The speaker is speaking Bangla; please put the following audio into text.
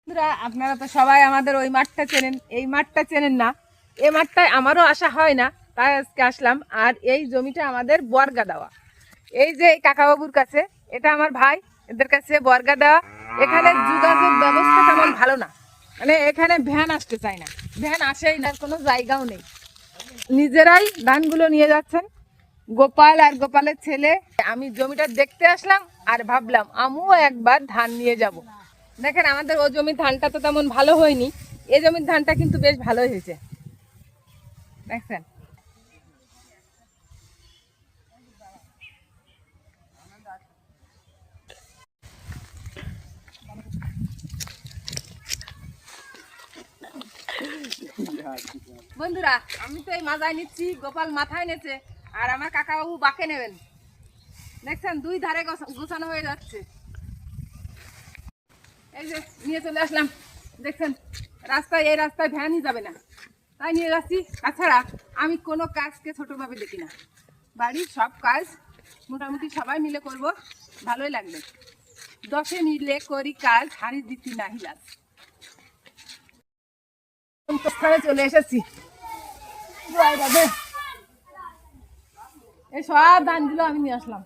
বন্ধুরা, আপনারা তো সবাই আমাদের ওই মাঠটা চেনেন, এই মাঠটা চেনেন না। এই মাঠটায় আমারও আসা হয় না, তাই আজকে আসলাম। আর এই জমিটা আমাদের বর্গা দেওয়া। এই যে এই কাকাবাবুর কাছে, এটা আমার ভাই, এদের কাছে বর্গা দেওয়া। এখানে যোগাযোগ ব্যবস্থা তেমন ভালো না, মানে এখানে ভ্যান আসতে চায় না, ভ্যান আসেই না, কোনো জায়গাও নেই। নিজেরাই ধানগুলো নিয়ে যাচ্ছেন, গোপাল আর গোপালের ছেলে। আমি জমিটা দেখতে আসলাম আর ভাবলাম আমিও একবার ধান নিয়ে যাব। দেখেন, আমাদের ও জমির ধানটা তো তেমন ভালো হয়নি, এই জমির ধানটা কিন্তু বেশ ভালো হয়েছে, দেখছেন। বন্ধুরা, আমি তো এই মাথায় নিচ্ছি, গোপাল মাথায় নেছে, আর আমার কাকাবাবু বাঁকে নেবেন। দেখছেন, দুই ধারে গোছানো হয়ে যাচ্ছে। এই যে নিয়ে চলে আসলাম, দেখছেন রাস্তায়, এই রাস্তায় ভ্যানই যাবে না, তাই নিয়ে যাচ্ছি। তাছাড়া আমি কোনো কাজকে ছোটোভাবে দেখি না, বাড়ির সব কাজ মোটামুটি সবাই মিলে করব, ভালোই লাগবে। 10 মিলে করি কাজ, হারি দিতি নাহি লাজ। স্থানে চলে এসেছি, এই সব ধানগুলো আমি নিয়ে আসলাম।